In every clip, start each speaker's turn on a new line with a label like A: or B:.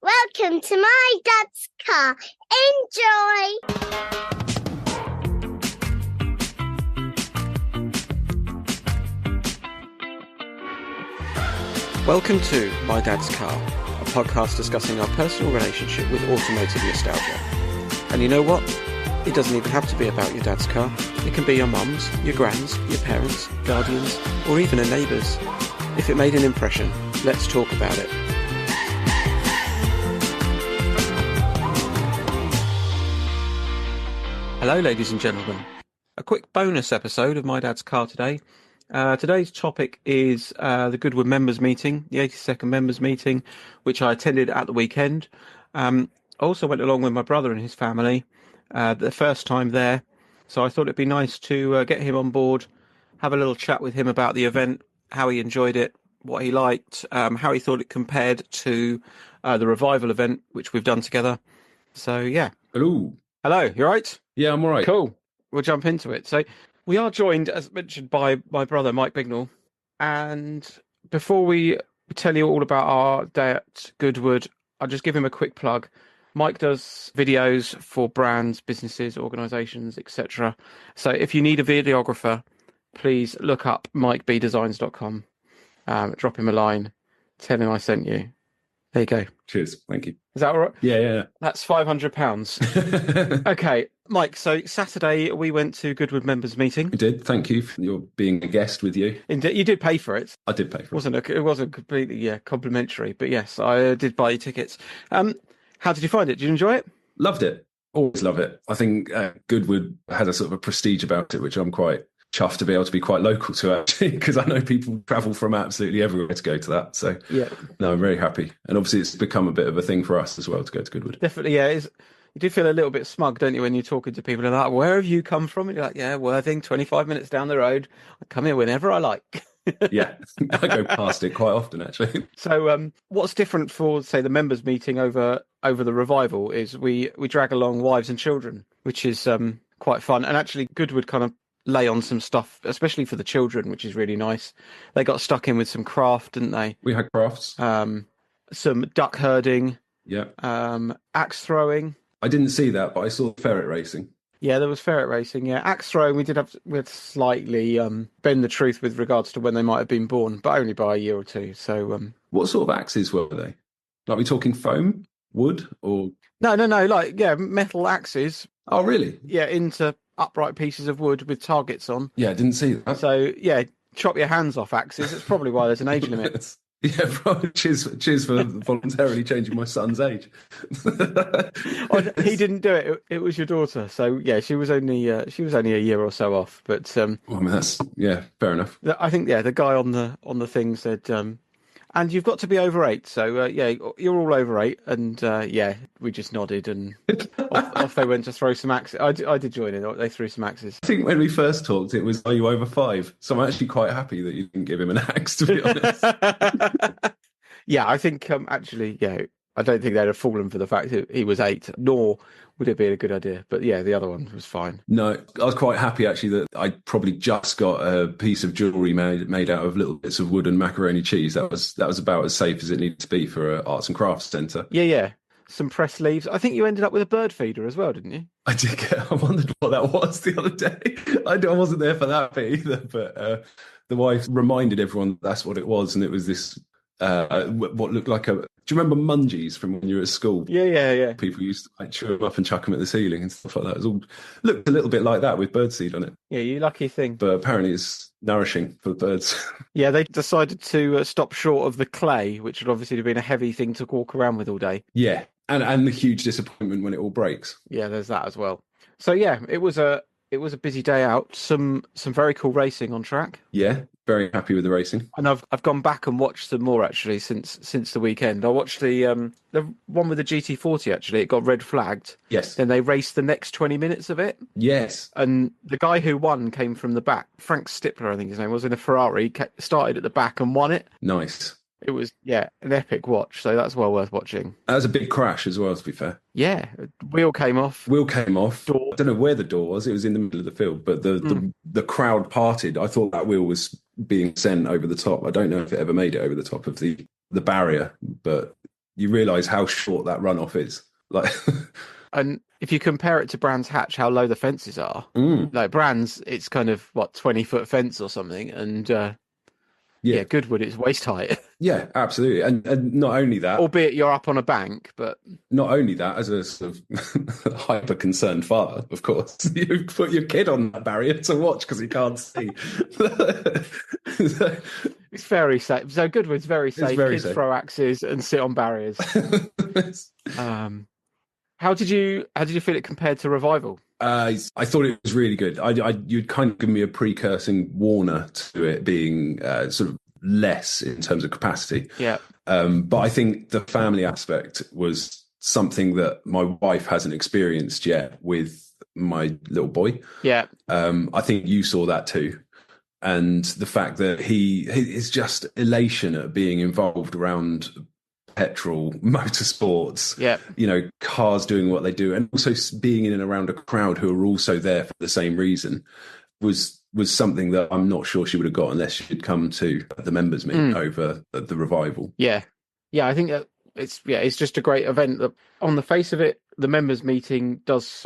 A: Welcome to my dad's car. Enjoy!
B: Welcome to My Dad's Car, a podcast discussing our personal relationship with automotive nostalgia. And you know what? It doesn't even have to be about your dad's car. It can be your mum's, your grand's, your parents', guardians, or even a neighbour's. If it made an impression, let's talk about it. Hello, ladies and gentlemen. A quick bonus episode of My Dad's Car today. Today's topic is the Goodwood members meeting, the 82nd members meeting, which I attended at the weekend. I also went along with my brother and his family the first time there. So I thought it'd be nice to get him on board, have a little chat with him about the event, how he enjoyed it, what he liked, how he thought it compared to the revival event, which we've done together. So, yeah.
C: Hello.
B: Hello, you all right?
C: Yeah, I'm all right.
B: Cool. We'll jump into it. So we are joined, as mentioned, by my brother, Mike Bignell. And before we tell you all about our day at Goodwood, I'll just give him a quick plug. Mike does videos for brands, businesses, organisations, etc. So if you need a videographer, please look up mikebdesigns.com. Drop him a line. Tell him I sent you. There you go.
C: Cheers. Thank you.
B: Is that all right?
C: Yeah.
B: That's £500. Okay, Mike, so Saturday we went to Goodwood members meeting.
C: We did. Thank you for your being a guest with you.
B: Indeed, you did pay for it.
C: I did pay for it.
B: It wasn't completely complimentary, but yes, I did buy you tickets. How did you find it? Did you enjoy it?
C: Loved it. Always love it. I think Goodwood had a sort of a prestige about it, which I'm quite chuffed to be able to be quite local to, actually, because I know people travel from absolutely everywhere to go to that. So yeah, no, I'm very happy. And obviously it's become a bit of a thing for us as well to go to Goodwood.
B: Definitely, yeah. You do feel a little bit smug, don't you, when you're talking to people and they're like, where have you come from? And you're like, yeah, Worthing, 25 minutes down the road. I come here whenever I like.
C: Yeah, I go past it quite often, actually.
B: So what's different for, say, the members meeting over the revival is we drag along wives and children, which is quite fun. And actually Goodwood kind of lay on some stuff, especially for the children, which is really nice. They got stuck in with some craft, didn't they?
C: We had crafts.
B: Some duck herding.
C: Yeah.
B: Axe throwing.
C: I didn't see that, but I saw ferret racing.
B: Yeah, there was ferret racing. Yeah, axe throwing. We had slightly bend the truth with regards to when they might have been born, but only by a year or two. So,
C: what sort of axes were they? Like, we talking foam, wood, or
B: no, like metal axes.
C: Oh, really?
B: Yeah, into upright pieces of wood with targets on.
C: Yeah, I didn't see that.
B: So yeah, chop your hands off axes. It's probably why there's an age limit.
C: Yeah, cheers for voluntarily changing my son's age.
B: He didn't do it. It was your daughter. So yeah, she was only a year or so off. But
C: well, I mean, that's fair enough.
B: I think the guy on the thing said, and you've got to be over 8. So you're all over 8, and we just nodded and off they went to throw some axes. I did join in. They threw some axes.
C: I think when we first talked, it was, are you over 5? So I'm actually quite happy that you didn't give him an axe, to be honest.
B: Yeah, I think actually, I don't think they'd have fallen for the fact that he was 8, nor would it be a good idea. But yeah, the other one was fine.
C: No, I was quite happy actually that I probably just got a piece of jewellery made out of little bits of wood and macaroni cheese. That was about as safe as it needed to be for an arts and crafts centre. Yeah.
B: Some pressed leaves. I think you ended up with a bird feeder as well, didn't you?
C: I did. I wondered what that was the other day. I wasn't there for that bit either, but the wife reminded everyone that's what it was, and it was this what looked like a. Do you remember mungies from when you were at school?
B: Yeah.
C: People used to chew them up and chuck them at the ceiling and stuff like that. It was all looked a little bit like that with birdseed on it.
B: Yeah, you lucky thing.
C: But apparently it's nourishing for the birds.
B: Yeah, they decided to stop short of the clay, which would obviously have been a heavy thing to walk around with all day.
C: Yeah, and the huge disappointment when it all breaks.
B: Yeah, there's that as well. So yeah, it was a busy day out. Some very cool racing on track.
C: Yeah, very happy with the racing.
B: And I've gone back and watched some more actually since the weekend. I watched the one with the GT40 actually. It got red flagged.
C: Yes.
B: Then they raced the next 20 minutes of it.
C: Yes.
B: And the guy who won came from the back. Frank Stipler, I think his name was, in a Ferrari. Started at the back and won it.
C: Nice.
B: It was, an epic watch. So that's well worth watching.
C: That was a big crash as well, to be fair.
B: Yeah. Wheel came off.
C: Door. I don't know where the door was. It was in the middle of the field, but the crowd parted. I thought that wheel was being sent over the top. I don't know if it ever made it over the top of the barrier, but you realise how short that runoff is. Like,
B: and if you compare it to Brands Hatch, how low the fences are, like Brands, it's kind of 20-foot fence or something, and Goodwood, it's waist height.
C: Yeah, absolutely, and not only that,
B: albeit you're up on a bank, but
C: not only that, as a sort of hyper concerned father, of course, you put your kid on that barrier to watch because he can't see.
B: It's very safe. So Goodwood's very safe. Kids
C: safe.
B: Throw axes and sit on barriers. How did you feel it compared to Revival?
C: I thought it was really good. You'd kind of given me a precursing warner to it being sort of less in terms of capacity.
B: Yeah.
C: But I think the family aspect was something that my wife hasn't experienced yet with my little boy.
B: Yeah.
C: I think you saw that too. And the fact that he is just elation at being involved around petrol, motorsports, cars doing what they do, and also being in and around a crowd who are also there for the same reason was something that I'm not sure she would have got unless she'd come to the members meet over the Revival.
B: Yeah, I think that it's just a great event. That on the face of it, the members meeting does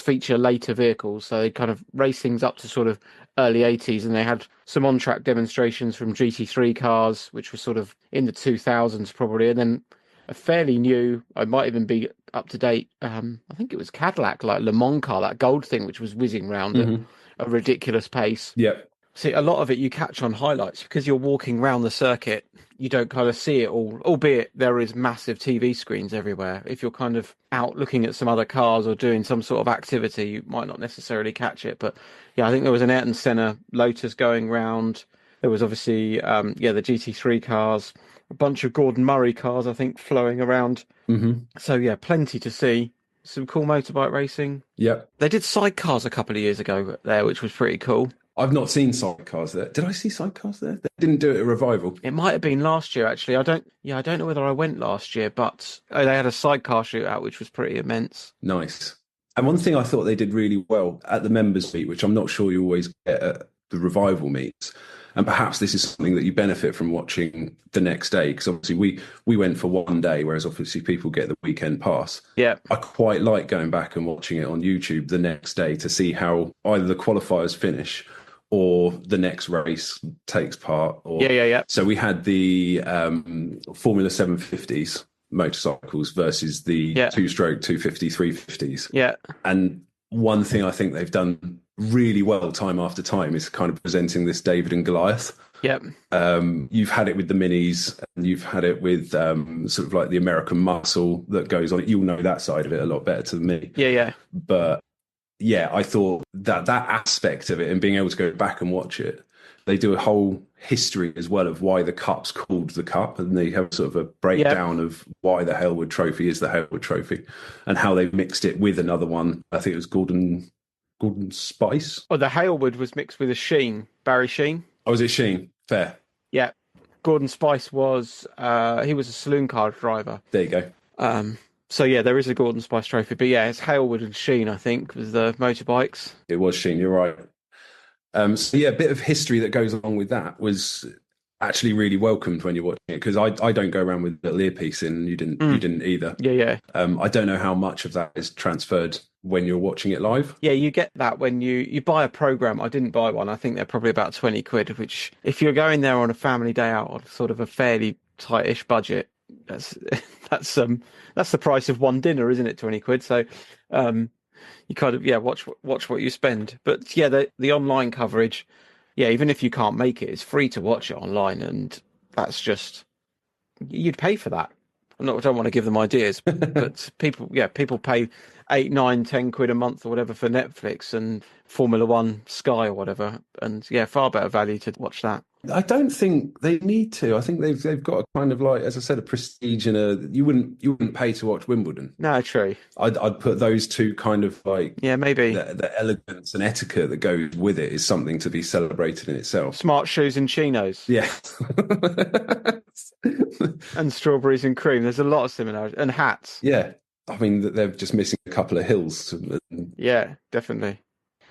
B: feature later vehicles, so they kind of race things up to sort of early 80s, and they had some on-track demonstrations from GT3 cars, which was sort of in the 2000s probably, and then a fairly new, I might even be up to date, I think it was Cadillac, like Le Mans car, that gold thing, which was whizzing round at a ridiculous pace.
C: Yeah.
B: See, a lot of it you catch on highlights because you're walking around the circuit. You don't kind of see it all, albeit there is massive TV screens everywhere. If you're kind of out looking at some other cars or doing some sort of activity, you might not necessarily catch it. But yeah, I think there was an Ayrton Senna Lotus going round. There was obviously, the GT3 cars, a bunch of Gordon Murray cars, I think, flowing around. So yeah, plenty to see. Some cool motorbike racing.
C: Yeah.
B: They did sidecars a couple of years ago there, which was pretty cool.
C: I've not seen sidecars there. Did I see sidecars there? They didn't do it at Revival.
B: It might have been last year, actually. I don't know whether I went last year, but they had a sidecar shootout, which was pretty immense.
C: Nice. And one thing I thought they did really well at the members meet, which I'm not sure you always get at the Revival meets, and perhaps this is something that you benefit from watching the next day, because obviously we went for one day, whereas obviously people get the weekend pass.
B: Yeah.
C: I quite like going back and watching it on YouTube the next day to see how either the qualifiers finish or the next race takes part. Or, So we had the Formula 750s motorcycles versus the two-stroke 250, 350s.
B: Yeah.
C: And one thing I think they've done really well time after time is kind of presenting this David and Goliath.
B: Yep.
C: You've had it with the minis, and you've had it with sort of like the American muscle that goes on. You'll know that side of it a lot better than me.
B: Yeah.
C: But yeah, I thought that aspect of it and being able to go back and watch it, they do a whole history as well of why the Cup's called the Cup, and they have sort of a breakdown of why the Hailwood Trophy is the Hailwood Trophy and how they mixed it with another one. I think it was Gordon Spice.
B: Oh, the Hailwood was mixed with a Sheen, Barry Sheen.
C: Oh, was it Sheen? Fair.
B: Yeah. Gordon Spice was, he was a saloon car driver.
C: There you go.
B: So yeah, there is a Gordon Spice trophy, but yeah, it's Hailwood and Sheen, I think, was the motorbikes.
C: It was Sheen, you're right. So yeah, a bit of history that goes along with that was actually really welcomed when you're watching it, because I don't go around with a little earpiece in, and you didn't either.
B: Yeah.
C: I don't know how much of that is transferred when you're watching it live.
B: Yeah, you get that when you buy a program. I didn't buy one. I think they're probably about 20 quid, which if you're going there on a family day out on sort of a fairly tightish budget, that's the price of one dinner, isn't it? 20 quid. So you kind of watch what you spend. But yeah, the online coverage, even if you can't make it, it's free to watch it online, and that's just, you'd pay for that. I don't want to give them ideas, but people pay 8, 9, 10 quid a month or whatever for Netflix and Formula One, Sky or whatever, and far better value to watch that.
C: I don't think they need to. I think they've got a kind of, like, as I said, a prestige and you wouldn't pay to watch Wimbledon.
B: No, true.
C: I'd put those two kind of like,
B: maybe
C: the elegance and etiquette that goes with it is something to be celebrated in itself.
B: Smart shoes and chinos.
C: Yeah.
B: And strawberries and cream. There's a lot of similarities. And hats.
C: Yeah. I mean, they're just missing a couple of hills.
B: Yeah, definitely.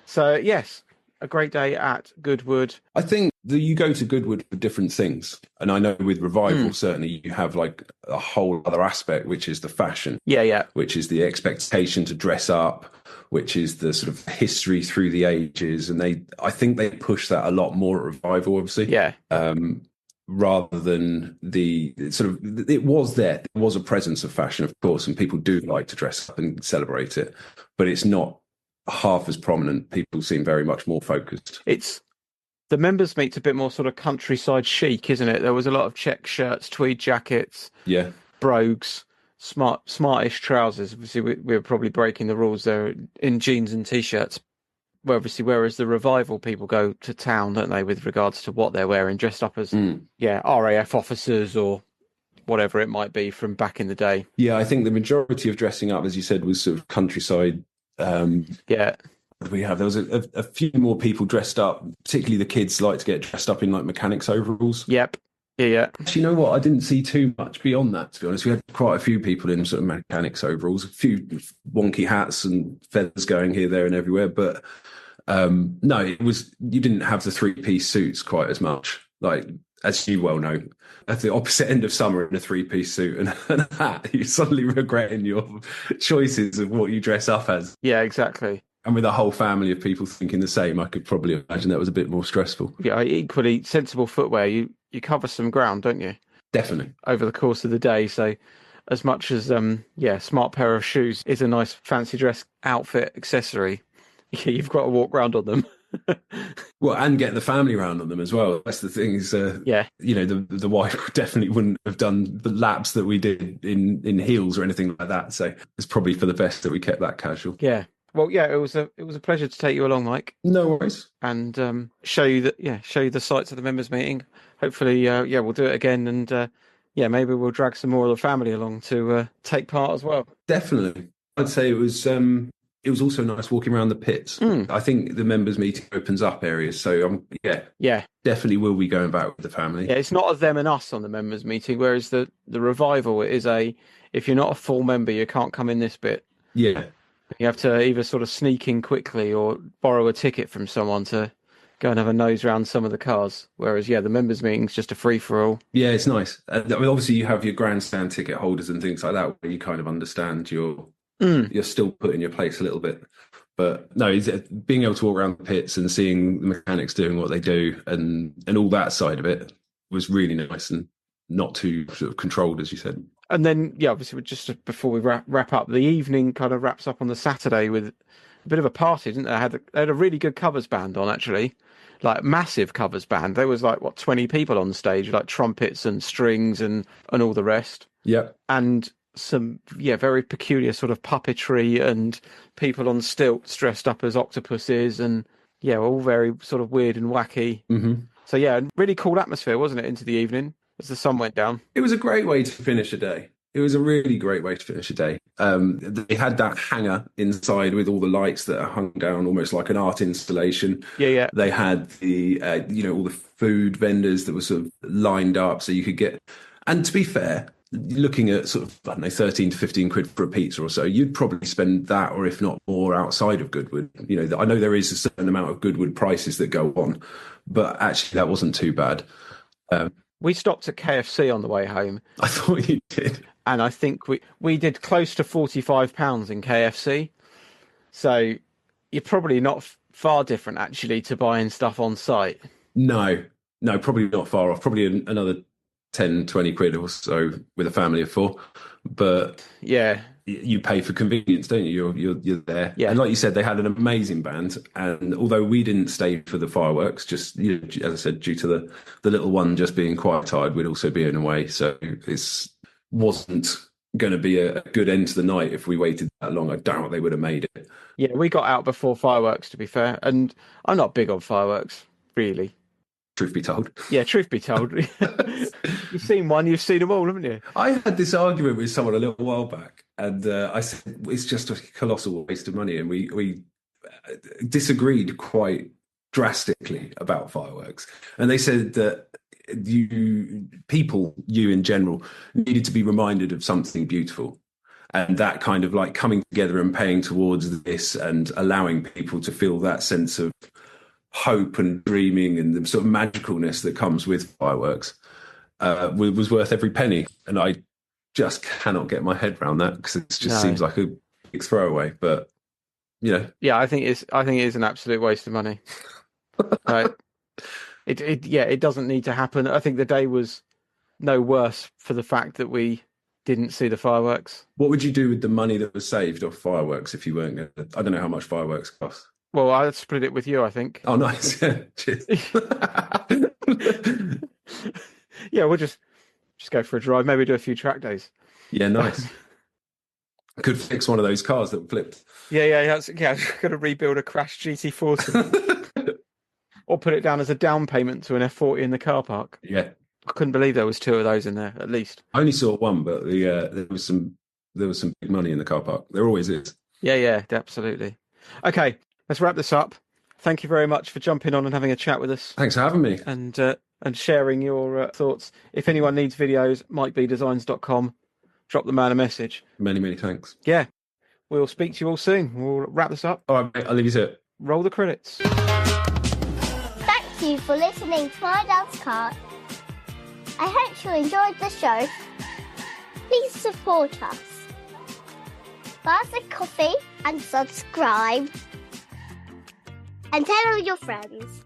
B: So yes, a great day at Goodwood.
C: I think that you go to Goodwood for different things. And I know with Revival, certainly you have like a whole other aspect, which is the fashion.
B: Yeah.
C: Which is the expectation to dress up, which is the sort of history through the ages. And I think they push that a lot more at Revival, obviously.
B: Yeah.
C: Rather than the sort of, it was there. There was a presence of fashion, of course, and people do like to dress up and celebrate it, but it's not half as prominent. People seem very much more focused.
B: It's the members meet's a bit more sort of countryside chic, isn't it? There was a lot of check shirts, tweed jackets, brogues, smartish trousers. Obviously, we were probably breaking the rules there in jeans and t-shirts. Well, obviously, whereas the Revival people go to town, don't they, with regards to what they're wearing, dressed up as, RAF officers or whatever it might be from back in the day.
C: Yeah, I think the majority of dressing up, as you said, was sort of countryside. There was a few more people dressed up, particularly the kids like to get dressed up in like mechanics overalls.
B: Yep. Yeah.
C: Actually, you know what? I didn't see too much beyond that, to be honest. We had quite a few people in sort of mechanics overalls, a few wonky hats and feathers going here, there and everywhere. But no, you didn't have the three-piece suits quite as much. Like, as you well know, at the opposite end of summer in a three-piece suit and a hat, you're suddenly regretting your choices of what you dress up as.
B: Yeah, exactly.
C: And with a whole family of people thinking the same, I could probably imagine that was a bit more stressful.
B: Yeah, equally sensible footwear. You cover some ground, don't you?
C: Definitely.
B: Over the course of the day. So as much as, smart pair of shoes is a nice fancy dress outfit accessory, you've got to walk around on them.
C: Well, and get the family around on them as well. That's the thing is, the wife definitely wouldn't have done the laps that we did in heels or anything like that. So it's probably for the best that we kept that casual.
B: Yeah. Well, yeah, it was a pleasure to take you along, Mike.
C: No worries.
B: And show you the sights of the members meeting. Hopefully, we'll do it again, and maybe we'll drag some more of the family along to take part as well.
C: Definitely, I'd say it was. It was also nice walking around the pits. I think the members meeting opens up areas, so definitely will be going back with the family.
B: Yeah, it's not a them and us on the members meeting, whereas the Revival is if you're not a full member, you can't come in this bit.
C: Yeah.
B: You have to either sort of sneak in quickly or borrow a ticket from someone to go and have a nose around some of the cars. Whereas, the members meeting's just a free-for-all. Yeah,
C: it's nice. I mean, obviously, you have your grandstand ticket holders and things like that, where you kind of understand you're still put in your place a little bit. But no, being able to walk around the pits and seeing the mechanics doing what they do and all that side of it was really nice and not too sort of controlled, as you said.
B: And then, obviously, just before we wrap up, the evening kind of wraps up on the Saturday with a bit of a party, didn't they? They had a really good covers band on, actually, like massive covers band. There was 20 people on stage, like trumpets and strings and all the rest.
C: Yeah.
B: And some, very peculiar sort of puppetry and people on stilts dressed up as octopuses and, all very sort of weird and wacky.
C: Mm-hmm.
B: So, really cool atmosphere, wasn't it, into the evening? As the sun went down.
C: It was a great way to finish a day. It was a really great way to finish a day. They had that hanger inside with all the lights that are hung down, almost like an art installation.
B: Yeah.
C: They had the, all the food vendors that were sort of lined up so you could get... And to be fair, looking at sort of, 13 to 15 quid for a pizza or so, you'd probably spend that or if not more outside of Goodwood. I know there is a certain amount of Goodwood prices that go on, but actually that wasn't too bad.
B: We stopped at KFC on the way home.
C: I thought you did.
B: And I think we did close to £45 in KFC. So you're probably not far different, actually, to buying stuff on site.
C: No, probably not far off. Probably another 10, 20 quid or so with a family of four. But you pay for convenience, don't you? You're there.
B: Yeah.
C: And like you said, they had an amazing band. And although we didn't stay for the fireworks, just as I said, due to the little one just being quite tired, we'd also be in a way. So it wasn't going to be a good end to the night if we waited that long. I doubt they would have made it.
B: Yeah, we got out before fireworks, to be fair. And I'm not big on fireworks, really.
C: Truth be told.
B: Yeah, truth be told. You've seen one, you've seen them all, haven't you?
C: I had this argument with someone a little while back, and I said it's just a colossal waste of money, and we disagreed quite drastically about fireworks. And they said that you in general, needed to be reminded of something beautiful. And that kind of like coming together and paying towards this and allowing people to feel that sense of hope and dreaming and the sort of magicalness that comes with fireworks was worth every penny. And I just cannot get my head around that because it just seems like a big throwaway. But
B: yeah, I think it is an absolute waste of money. Right. It doesn't need to happen. I think the day was no worse for the fact that we didn't see the fireworks.
C: What would you do with the money that was saved off fireworks if you weren't going to? I don't know how much fireworks cost.
B: Well, I'd split it with you, I think.
C: Oh, nice. Cheers.
B: Yeah, we'll just go for a drive. Maybe do a few track days.
C: Yeah, nice. Could fix one of those cars that flipped.
B: Yeah. I'm going to rebuild a crashed GT40. Or put it down as a down payment to an F40 in the car park.
C: Yeah.
B: I couldn't believe there was 2 of those in there, at least.
C: I only saw one, but there was some big money in the car park. There always is.
B: Yeah, absolutely. Okay, let's wrap this up. Thank you very much for jumping on and having a chat with us.
C: Thanks for having me.
B: And sharing your thoughts. If anyone needs videos, MikeBdesigns.com. Drop the man a message.
C: Many, many thanks.
B: Yeah. We'll speak to you all soon. We'll wrap this up.
C: All right, mate, I'll leave you to it.
B: Roll the credits.
A: Thank you for listening to My Dad's Car. I hope you enjoyed the show. Please support us. Buy us a coffee and subscribe. And tell all your friends.